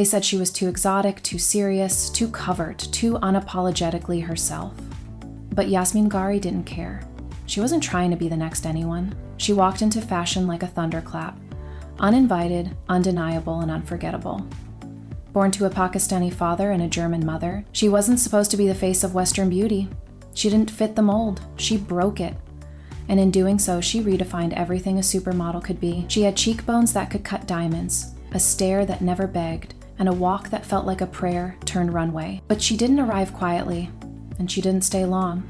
They said she was too exotic, too serious, too covered, too unapologetically herself. But Yasmeen Ghauri didn't care. She wasn't trying to be the next anyone. She walked into fashion like a thunderclap, uninvited, undeniable, and unforgettable. Born to a Pakistani father and a German mother, she wasn't supposed to be the face of Western beauty. She didn't fit the mold. She broke it. And in doing so, she redefined everything a supermodel could be. She had cheekbones that could cut diamonds, a stare that never begged, and a walk that felt like a prayer turned runway. But she didn't arrive quietly, and she didn't stay long.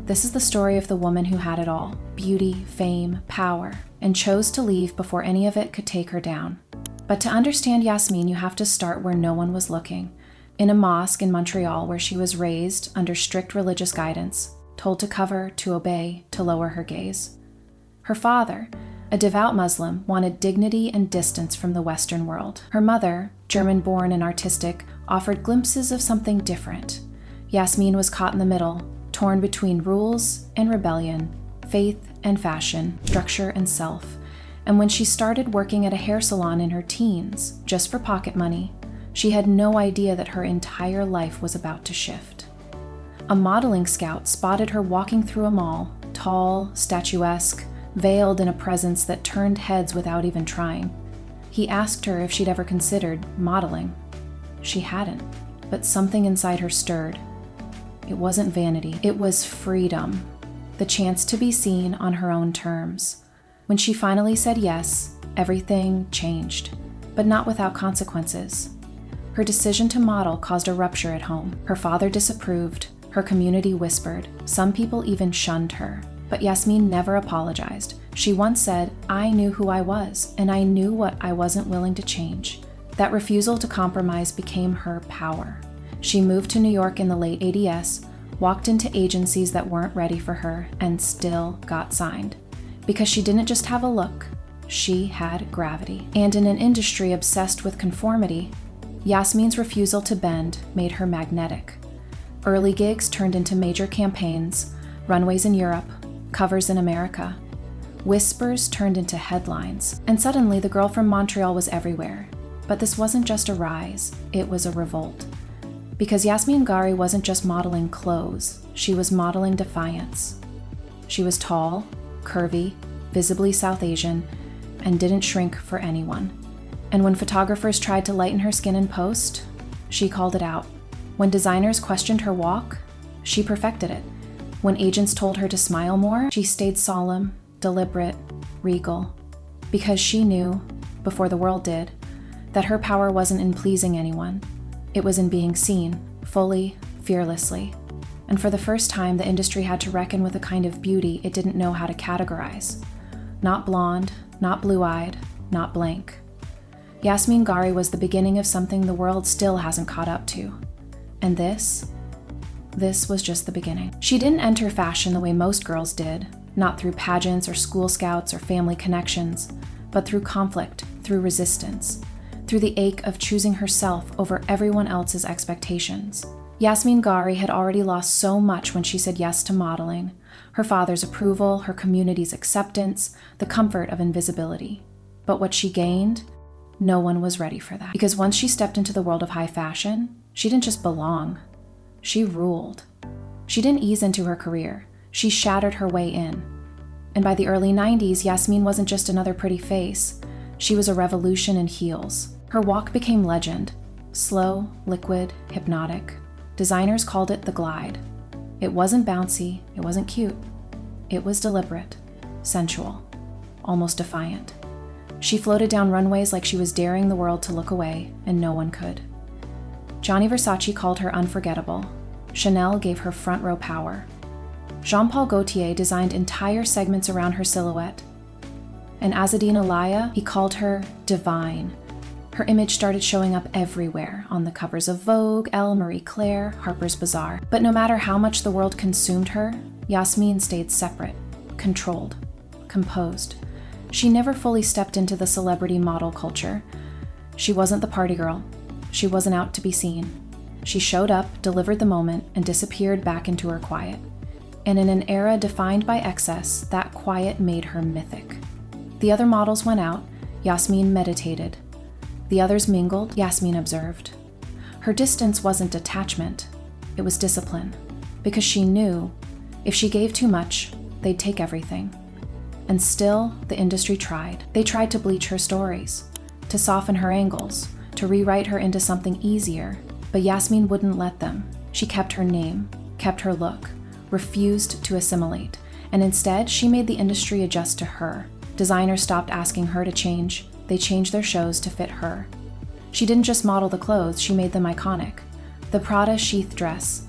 This is the story of the woman who had it all: beauty, fame, power, and chose to leave before any of it could take her down. But to understand Yasmeen, you have to start where no one was looking, in a mosque in Montreal where she was raised under strict religious guidance, told to cover, to obey, to lower her gaze. Her father, a devout Muslim, wanted dignity and distance from the Western world. Her mother, German-born and artistic, offered glimpses of something different. Yasmeen was caught in the middle, torn between rules and rebellion, faith and fashion, structure and self. And when she started working at a hair salon in her teens, just for pocket money, she had no idea that her entire life was about to shift. A modeling scout spotted her walking through a mall, tall, statuesque, veiled in a presence that turned heads without even trying. He asked her if she'd ever considered modeling. She hadn't, but something inside her stirred. It wasn't vanity, it was freedom, the chance to be seen on her own terms. When she finally said yes, everything changed, but not without consequences. Her decision to model caused a rupture at home. Her father disapproved, her community whispered, some people even shunned her. But Yasmeen never apologized. She once said, "I knew who I was, and I knew what I wasn't willing to change." That refusal to compromise became her power. She moved to New York in the late 80s, walked into agencies that weren't ready for her, and still got signed. Because she didn't just have a look, she had gravity. And in an industry obsessed with conformity, Yasmeen's refusal to bend made her magnetic. Early gigs turned into major campaigns, runways in Europe, covers in America. Whispers turned into headlines, and suddenly the girl from Montreal was everywhere. But this wasn't just a rise, it was a revolt. Because Yasmeen Ghauri wasn't just modeling clothes, she was modeling defiance. She was tall, curvy, visibly South Asian, and didn't shrink for anyone. And when photographers tried to lighten her skin in post, she called it out. When designers questioned her walk, she perfected it. When agents told her to smile more, she stayed solemn, deliberate, regal. Because she knew, before the world did, that her power wasn't in pleasing anyone. It was in being seen, fully, fearlessly. And for the first time, the industry had to reckon with a kind of beauty it didn't know how to categorize. Not blonde, not blue-eyed, not blank. Yasmeen Ghauri was the beginning of something the world still hasn't caught up to. And this was just the beginning. She didn't enter fashion the way most girls did, not through pageants or school scouts or family connections, but through conflict, through resistance, through the ache of choosing herself over everyone else's expectations. Yasmeen Ghauri had already lost so much when she said yes to modeling: her father's approval, her community's acceptance, the comfort of invisibility. But what she gained, no one was ready for that. Because once she stepped into the world of high fashion, she didn't just belong, she ruled. She didn't ease into her career, she shattered her way in. And by the early 90s, Yasmeen wasn't just another pretty face, she was a revolution in heels. Her walk became legend, slow, liquid, hypnotic. Designers called it the glide. It wasn't bouncy, it wasn't cute. It was deliberate, sensual, almost defiant. She floated down runways like she was daring the world to look away, and no one could. Gianni Versace called her unforgettable. Chanel gave her front row power. Jean-Paul Gaultier designed entire segments around her silhouette. And Azzedine Alaïa, he called her divine. Her image started showing up everywhere, on the covers of Vogue, Elle, Marie Claire, Harper's Bazaar. But no matter how much the world consumed her, Yasmeen stayed separate, controlled, composed. She never fully stepped into the celebrity model culture. She wasn't the party girl. She wasn't out to be seen. She showed up, delivered the moment, and disappeared back into her quiet. And in an era defined by excess, that quiet made her mythic. The other models went out, Yasmeen meditated. The others mingled, Yasmeen observed. Her distance wasn't detachment, it was discipline, because she knew if she gave too much, they'd take everything. And still, the industry tried. They tried to bleach her stories, to soften her angles, to rewrite her into something easier, but Yasmeen wouldn't let them. She kept her name, kept her look, refused to assimilate, and instead, she made the industry adjust to her. Designers stopped asking her to change, they changed their shows to fit her. She didn't just model the clothes, she made them iconic. The Prada sheath dress,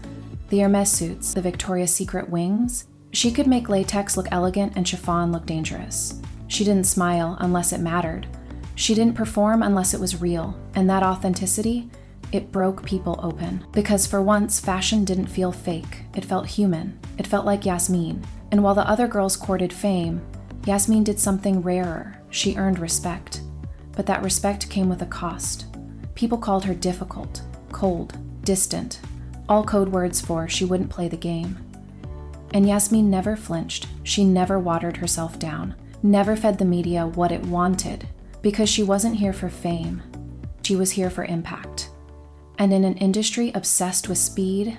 the Hermes suits, the Victoria's Secret wings. She could make latex look elegant and chiffon look dangerous. She didn't smile unless it mattered. She didn't perform unless it was real, and that authenticity, it broke people open. Because for once, fashion didn't feel fake. It felt human. It felt like Yasmeen. And while the other girls courted fame, Yasmeen did something rarer. She earned respect. But that respect came with a cost. People called her difficult, cold, distant, all code words for she wouldn't play the game. And Yasmeen never flinched. She never watered herself down, never fed the media what it wanted, because she wasn't here for fame. She was here for impact. And in an industry obsessed with speed,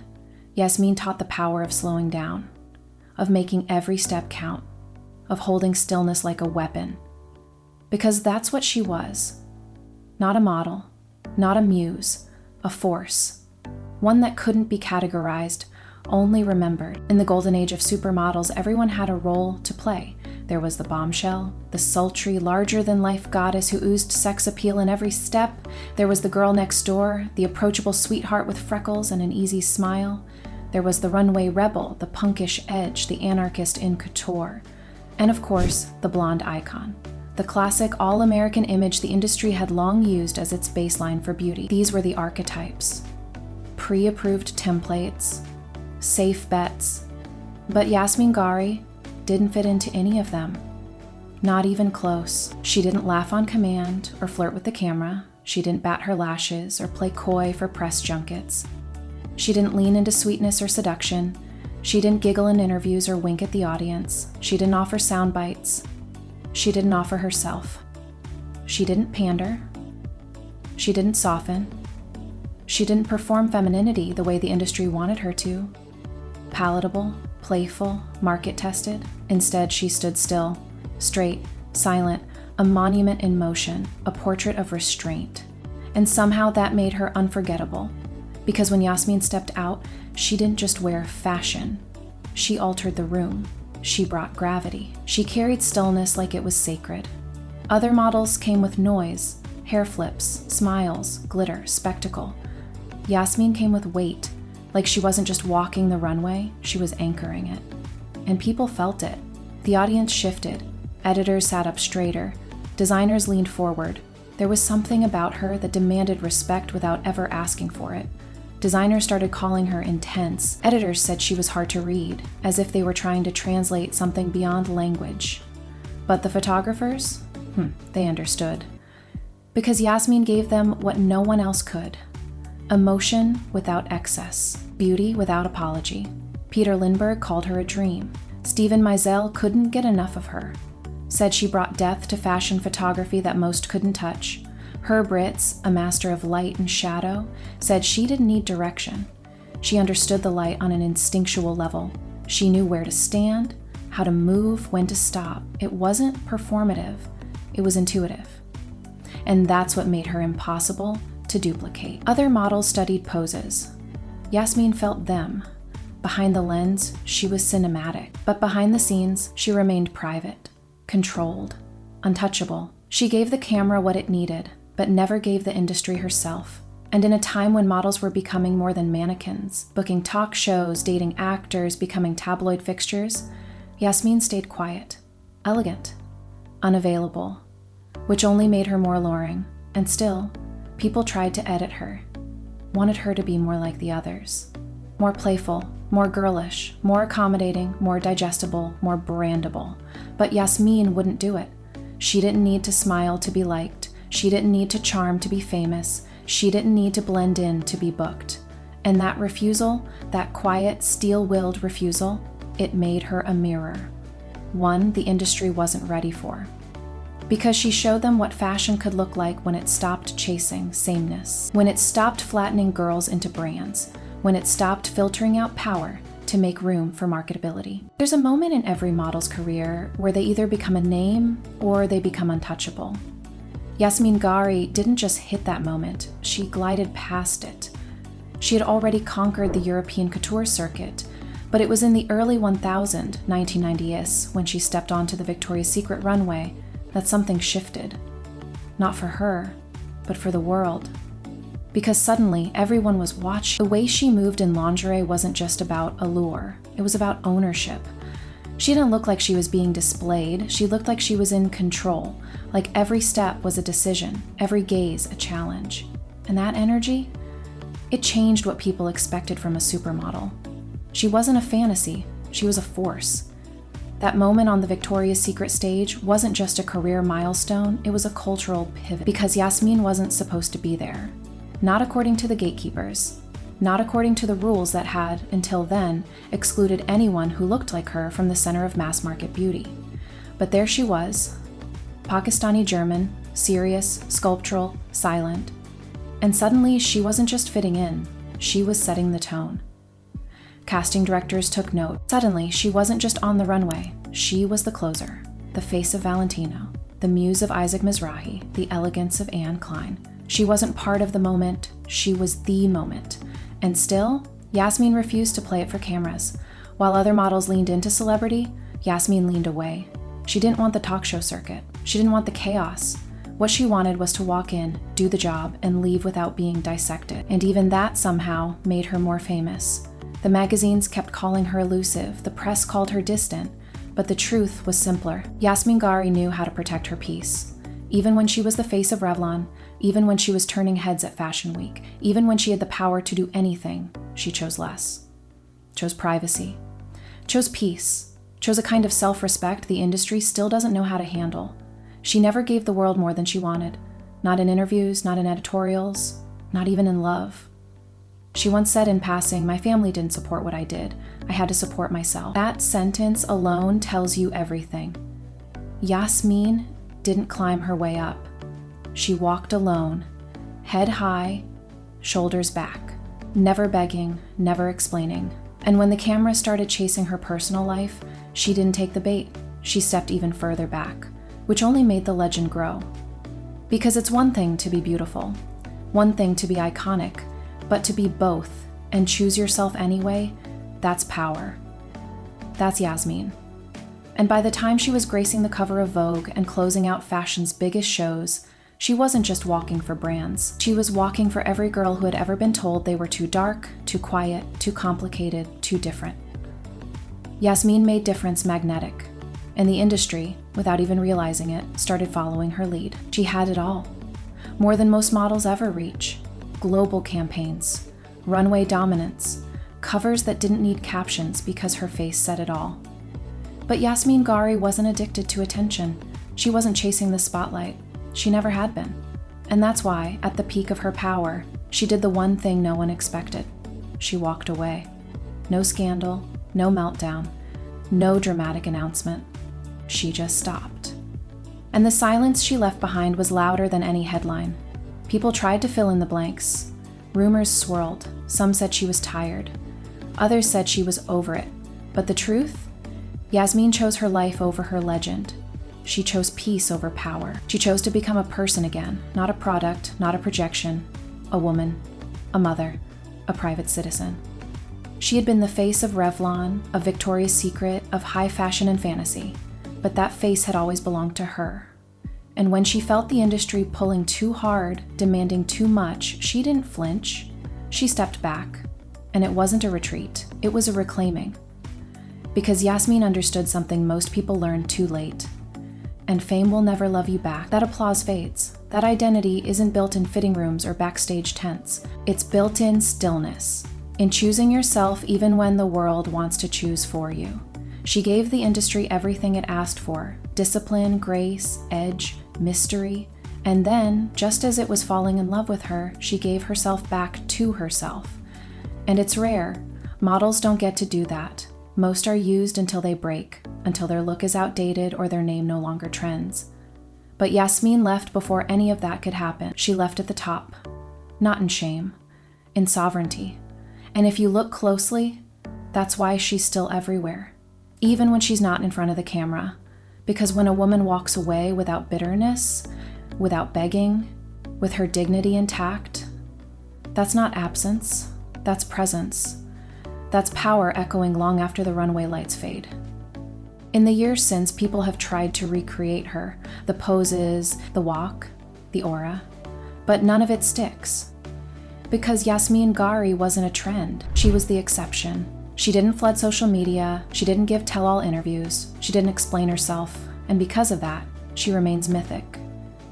Yasmeen taught the power of slowing down, of making every step count, of holding stillness like a weapon. Because that's what she was. Not a model, not a muse, a force. One that couldn't be categorized, only remembered. In the golden age of supermodels, everyone had a role to play. There was the bombshell, the sultry, larger-than-life goddess who oozed sex appeal in every step. There was the girl next door, the approachable sweetheart with freckles and an easy smile. There was the runway rebel, the punkish edge, the anarchist in couture. And of course, the blonde icon. The classic all-American image the industry had long used as its baseline for beauty. These were the archetypes. Pre-approved templates, safe bets. But Yasmeen Ghauri didn't fit into any of them. Not even close. She didn't laugh on command or flirt with the camera. She didn't bat her lashes or play coy for press junkets. She didn't lean into sweetness or seduction. She didn't giggle in interviews or wink at the audience. She didn't offer sound bites. She didn't offer herself. She didn't pander. She didn't soften. She didn't perform femininity the way the industry wanted her to. Palatable, playful, market-tested. Instead, she stood still, straight, silent, a monument in motion, a portrait of restraint. And somehow that made her unforgettable. Because when Yasmeen stepped out, she didn't just wear fashion. She altered the room. She brought gravity. She carried stillness like it was sacred. Other models came with noise, hair flips, smiles, glitter, spectacle. Yasmeen came with weight, like she wasn't just walking the runway, she was anchoring it. And people felt it. The audience shifted. Editors sat up straighter. Designers leaned forward. There was something about her that demanded respect without ever asking for it. Designers started calling her intense. Editors said she was hard to read, as if they were trying to translate something beyond language. But the photographers? They understood. Because Yasmeen gave them what no one else could. Emotion without excess. Beauty without apology. Peter Lindbergh called her a dream. Steven Meisel couldn't get enough of her. Said she brought depth to fashion photography that most couldn't touch. Herb Ritz, a master of light and shadow, said she didn't need direction. She understood the light on an instinctual level. She knew where to stand, how to move, when to stop. It wasn't performative, it was intuitive. And that's what made her impossible to duplicate. Other models studied poses. Yasmeen felt them. Behind the lens, she was cinematic. But behind the scenes, she remained private, controlled, untouchable. She gave the camera what it needed, but never gave the industry herself. And in a time when models were becoming more than mannequins, booking talk shows, dating actors, becoming tabloid fixtures, Yasmeen stayed quiet, elegant, unavailable, which only made her more alluring. And still, people tried to edit her, wanted her to be more like the others. More playful, more girlish, more accommodating, more digestible, more brandable. But Yasmeen wouldn't do it. She didn't need to smile to be liked. She didn't need to charm to be famous. She didn't need to blend in to be booked. And that refusal, that quiet, steel-willed refusal, it made her a mirror. One the industry wasn't ready for. Because she showed them what fashion could look like when it stopped chasing sameness, when it stopped flattening girls into brands, when it stopped filtering out power to make room for marketability. There's a moment in every model's career where they either become a name or they become untouchable. Yasmeen Ghauri didn't just hit that moment, she glided past it. She had already conquered the European couture circuit, but it was in the early 1990s, when she stepped onto the Victoria's Secret runway, that something shifted. Not for her, but for the world. Because suddenly, everyone was watching. The way she moved in lingerie wasn't just about allure, it was about ownership. She didn't look like she was being displayed, she looked like she was in control, like every step was a decision, every gaze a challenge. And that energy? It changed what people expected from a supermodel. She wasn't a fantasy, she was a force. That moment on the Victoria's Secret stage wasn't just a career milestone, it was a cultural pivot. Because Yasmeen wasn't supposed to be there. Not according to the gatekeepers. Not according to the rules that had, until then, excluded anyone who looked like her from the center of mass market beauty. But there she was, Pakistani German, serious, sculptural, silent. And suddenly she wasn't just fitting in, she was setting the tone. Casting directors took note. Suddenly, she wasn't just on the runway, she was the closer, the face of Valentino, the muse of Isaac Mizrahi, the elegance of Anne Klein. She wasn't part of the moment, she was the moment. And still, Yasmeen refused to play it for cameras. While other models leaned into celebrity, Yasmeen leaned away. She didn't want the talk show circuit. She didn't want the chaos. What she wanted was to walk in, do the job, and leave without being dissected. And even that somehow made her more famous. The magazines kept calling her elusive, the press called her distant, but the truth was simpler. Yasmeen Ghauri knew how to protect her peace. Even when she was the face of Revlon, even when she was turning heads at Fashion Week, even when she had the power to do anything, she chose less. Chose privacy. Chose peace. Chose a kind of self-respect the industry still doesn't know how to handle. She never gave the world more than she wanted. Not in interviews, not in editorials, not even in love. She once said in passing, "My family didn't support what I did. I had to support myself." That sentence alone tells you everything. Yasmeen didn't climb her way up. She walked alone, head high, shoulders back, never begging, never explaining. And when the camera started chasing her personal life, she didn't take the bait. She stepped even further back, which only made the legend grow. Because it's one thing to be beautiful, one thing to be iconic, but to be both and choose yourself anyway, that's power. That's Yasmeen. And by the time she was gracing the cover of Vogue and closing out fashion's biggest shows, she wasn't just walking for brands. She was walking for every girl who had ever been told they were too dark, too quiet, too complicated, too different. Yasmeen made difference magnetic, and the industry, without even realizing it, started following her lead. She had it all. More than most models ever reach. Global campaigns, runway dominance, covers that didn't need captions because her face said it all. But Yasmeen Ghauri wasn't addicted to attention. She wasn't chasing the spotlight. She never had been. And that's why, at the peak of her power, she did the one thing no one expected. She walked away. No scandal, no meltdown, no dramatic announcement. She just stopped. And the silence she left behind was louder than any headline. People tried to fill in the blanks. Rumors swirled. Some said she was tired. Others said she was over it. But the truth? Yasmeen chose her life over her legend. She chose peace over power. She chose to become a person again, not a product, not a projection, a woman, a mother, a private citizen. She had been the face of Revlon, of Victoria's Secret, of high fashion and fantasy, but that face had always belonged to her. And when she felt the industry pulling too hard, demanding too much, she didn't flinch. She stepped back. And it wasn't a retreat, it was a reclaiming. Because Yasmeen understood something most people learned too late. And fame will never love you back. That applause fades. That identity isn't built in fitting rooms or backstage tents. It's built in stillness, in choosing yourself even when the world wants to choose for you. She gave the industry everything it asked for: discipline, grace, edge, mystery. And then, just as it was falling in love with her, she gave herself back to herself. And it's rare. Models don't get to do that. Most are used until they break, until their look is outdated or their name no longer trends. But Yasmeen left before any of that could happen. She left at the top, not in shame, in sovereignty. And if you look closely, that's why she's still everywhere, even when she's not in front of the camera. Because when a woman walks away without bitterness, without begging, with her dignity intact, that's not absence, that's presence. That's power echoing long after the runway lights fade. In the years since, people have tried to recreate her, the poses, the walk, the aura, but none of it sticks. Because Yasmeen Ghauri wasn't a trend, she was the exception. She didn't flood social media, she didn't give tell-all interviews, she didn't explain herself, and because of that, she remains mythic.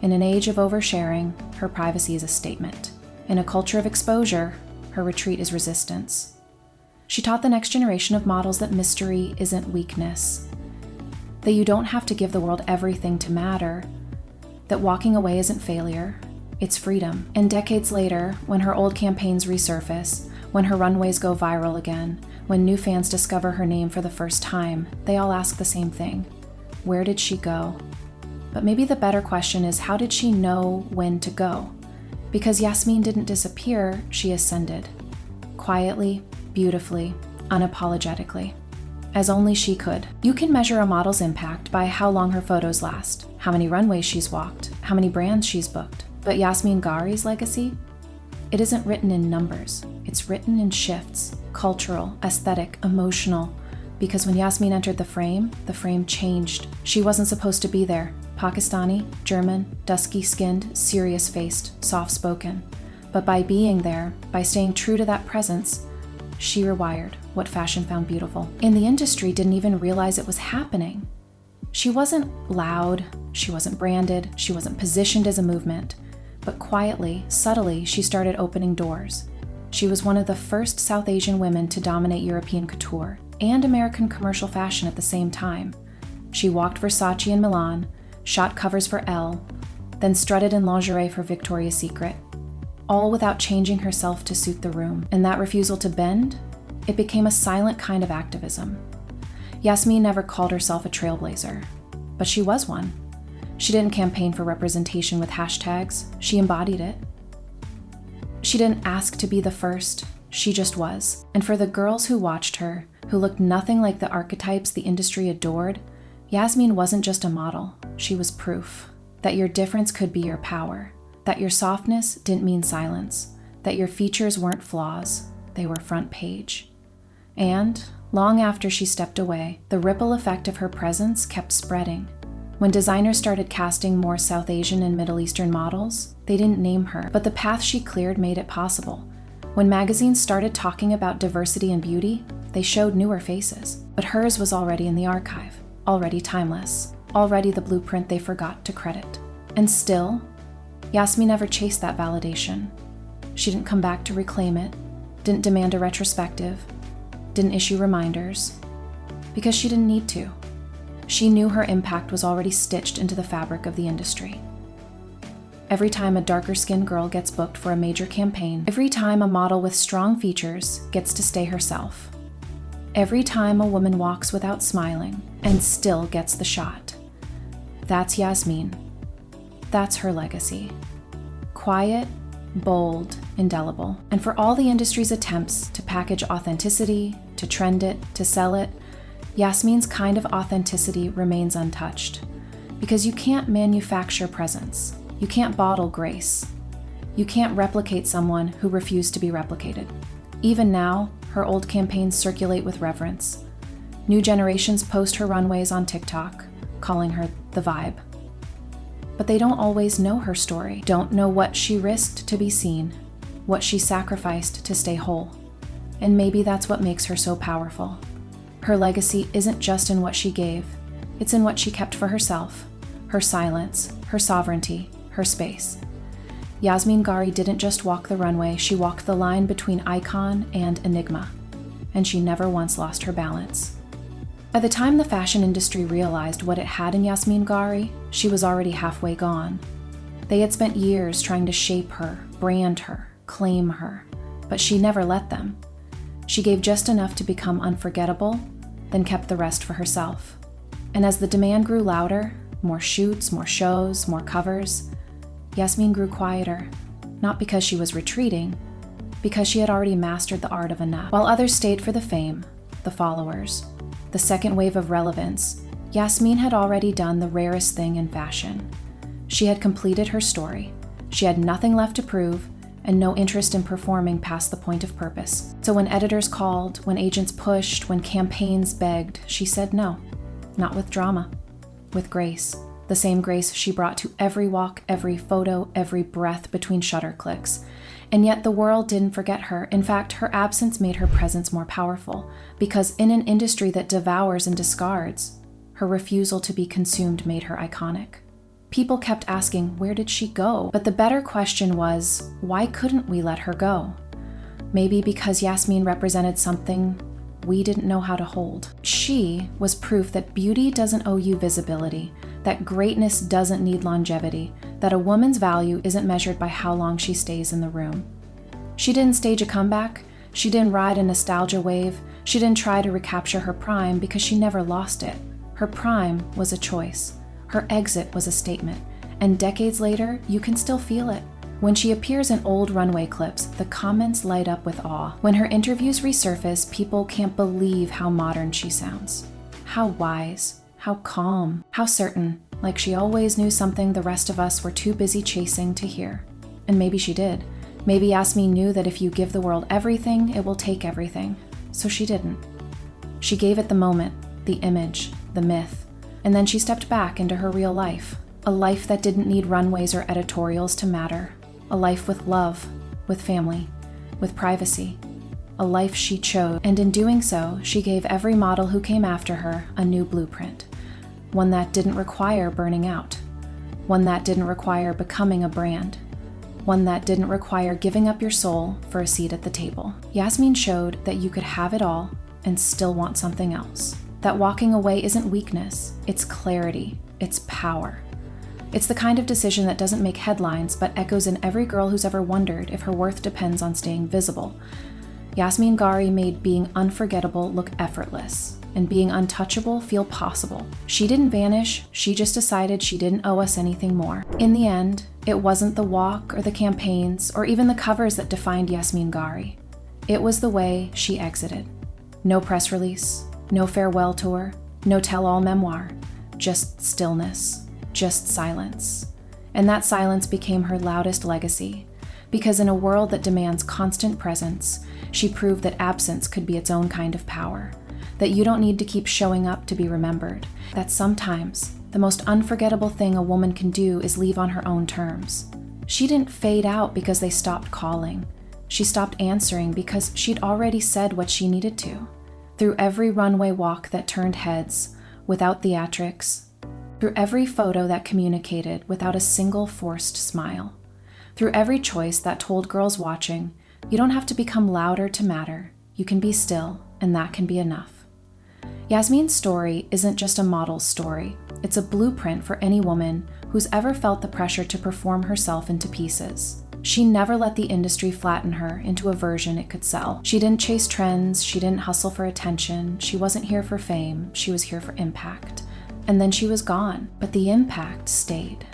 In an age of oversharing, her privacy is a statement. In a culture of exposure, her retreat is resistance. She taught the next generation of models that mystery isn't weakness, that you don't have to give the world everything to matter, that walking away isn't failure, it's freedom. And decades later, when her old campaigns resurface, when her runways go viral again, when new fans discover her name for the first time, they all ask the same thing. Where did she go? But maybe the better question is, how did she know when to go? Because Yasmeen didn't disappear, she ascended. Quietly, beautifully, unapologetically. As only she could. You can measure a model's impact by how long her photos last, how many runways she's walked, how many brands she's booked. But Yasmeen Ghauri's legacy? It isn't written in numbers. It's written in shifts, cultural, aesthetic, emotional. Because when Yasmeen entered the frame changed. She wasn't supposed to be there. Pakistani, German, dusky-skinned, serious-faced, soft-spoken. But by being there, by staying true to that presence, she rewired what fashion found beautiful. And the industry didn't even realize it was happening. She wasn't loud, she wasn't branded, she wasn't positioned as a movement. But quietly, subtly, she started opening doors. She was one of the first South Asian women to dominate European couture and American commercial fashion at the same time. She walked Versace in Milan, shot covers for Elle, then strutted in lingerie for Victoria's Secret, all without changing herself to suit the room. And that refusal to bend, it became a silent kind of activism. Yasmeen never called herself a trailblazer, but she was one. She didn't campaign for representation with hashtags, she embodied it. She didn't ask to be the first, she just was. And for the girls who watched her, who looked nothing like the archetypes the industry adored, Yasmeen wasn't just a model, she was proof that your difference could be your power, that your softness didn't mean silence, that your features weren't flaws, they were front page. And, long after she stepped away, the ripple effect of her presence kept spreading. When designers started casting more South Asian and Middle Eastern models, they didn't name her, but the path she cleared made it possible. When magazines started talking about diversity and beauty, they showed newer faces, but hers was already in the archive, already timeless, already the blueprint they forgot to credit. And still, Yasmeen never chased that validation. She didn't come back to reclaim it, didn't demand a retrospective, didn't issue reminders, because she didn't need to. She knew her impact was already stitched into the fabric of the industry. Every time a darker-skinned girl gets booked for a major campaign, every time a model with strong features gets to stay herself, every time a woman walks without smiling and still gets the shot, that's Yasmeen. That's her legacy. Quiet, bold, indelible. And for all the industry's attempts to package authenticity, to trend it, to sell it, Yasmeen's kind of authenticity remains untouched. Because you can't manufacture presence. You can't bottle grace. You can't replicate someone who refused to be replicated. Even now, her old campaigns circulate with reverence. New generations post her runways on TikTok, calling her the vibe. But they don't always know her story, don't know what she risked to be seen, what she sacrificed to stay whole. And maybe that's what makes her so powerful. Her legacy isn't just in what she gave, it's in what she kept for herself, her silence, her sovereignty, her space. Yasmeen Ghauri didn't just walk the runway, she walked the line between icon and enigma, and she never once lost her balance. By the time the fashion industry realized what it had in Yasmeen Ghauri, she was already halfway gone. They had spent years trying to shape her, brand her, claim her, but she never let them. She gave just enough to become unforgettable, then kept the rest for herself. And as the demand grew louder, more shoots, more shows, more covers. Yasmeen grew quieter, not because she was retreating, because she had already mastered the art of enough. While others stayed for the fame, the followers, the second wave of relevance, Yasmeen had already done the rarest thing in fashion. She had completed her story. She had nothing left to prove, and no interest in performing past the point of purpose. So when editors called, when agents pushed, when campaigns begged, she said no. Not with drama, with grace. The same grace she brought to every walk, every photo, every breath between shutter clicks. And yet the world didn't forget her. In fact, her absence made her presence more powerful, because in an industry that devours and discards, her refusal to be consumed made her iconic. People kept asking, where did she go? But the better question was, why couldn't we let her go? Maybe because Yasmeen represented something we didn't know how to hold. She was proof that beauty doesn't owe you visibility, that greatness doesn't need longevity, that a woman's value isn't measured by how long she stays in the room. She didn't stage a comeback. She didn't ride a nostalgia wave. She didn't try to recapture her prime because she never lost it. Her prime was a choice. Her exit was a statement, and decades later, you can still feel it. When she appears in old runway clips, the comments light up with awe. When her interviews resurface, people can't believe how modern she sounds. How wise, how calm, how certain, like she always knew something the rest of us were too busy chasing to hear. And maybe she did. Maybe Yasmeen knew that if you give the world everything, it will take everything. So she didn't. She gave it the moment, the image, the myth. And then she stepped back into her real life, a life that didn't need runways or editorials to matter, a life with love, with family, with privacy, a life she chose. And in doing so, she gave every model who came after her a new blueprint, one that didn't require burning out, one that didn't require becoming a brand, one that didn't require giving up your soul for a seat at the table. Yasmeen showed that you could have it all and still want something else. That walking away isn't weakness, it's clarity, it's power. It's the kind of decision that doesn't make headlines, but echoes in every girl who's ever wondered if her worth depends on staying visible. Yasmeen Ghauri made being unforgettable look effortless, and being untouchable feel possible. She didn't vanish, she just decided she didn't owe us anything more. In the end, it wasn't the walk or the campaigns or even the covers that defined Yasmeen Ghauri. It was the way she exited. No press release, no farewell tour, no tell-all memoir, just stillness, just silence. And that silence became her loudest legacy, because in a world that demands constant presence, she proved that absence could be its own kind of power, that you don't need to keep showing up to be remembered, that sometimes the most unforgettable thing a woman can do is leave on her own terms. She didn't fade out because they stopped calling. She stopped answering because she'd already said what she needed to. Through every runway walk that turned heads, without theatrics, through every photo that communicated without a single forced smile, through every choice that told girls watching, you don't have to become louder to matter, you can be still, and that can be enough. Yasmeen's story isn't just a model's story, it's a blueprint for any woman who's ever felt the pressure to perform herself into pieces. She never let the industry flatten her into a version it could sell. She didn't chase trends, she didn't hustle for attention, she wasn't here for fame, she was here for impact. And then she was gone, but the impact stayed.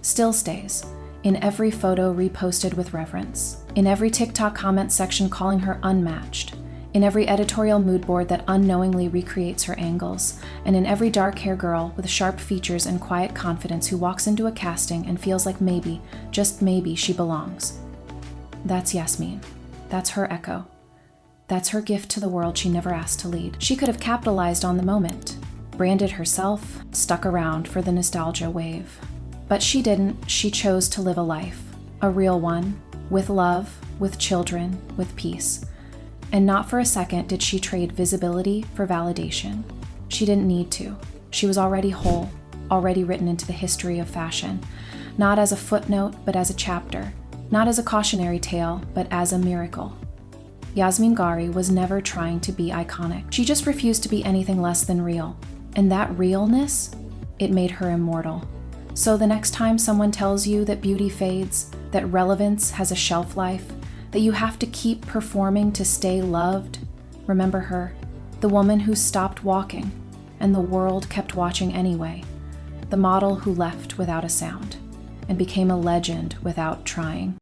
Still stays, in every photo reposted with reverence, in every TikTok comment section calling her unmatched, in every editorial mood board that unknowingly recreates her angles, and in every dark-haired girl with sharp features and quiet confidence who walks into a casting and feels like maybe, just maybe, she belongs. That's Yasmeen. That's her echo. That's her gift to the world she never asked to lead. She could have capitalized on the moment, branded herself, stuck around for the nostalgia wave. But she didn't. She chose to live a life, a real one, with love, with children, with peace. And not for a second did she trade visibility for validation. She didn't need to. She was already whole, already written into the history of fashion, not as a footnote, but as a chapter, not as a cautionary tale, but as a miracle. Yasmeen Ghauri was never trying to be iconic. She just refused to be anything less than real. And that realness, it made her immortal. So the next time someone tells you that beauty fades, that relevance has a shelf life, that you have to keep performing to stay loved, remember her, the woman who stopped walking, and the world kept watching anyway. the model who left without a sound and became a legend without trying.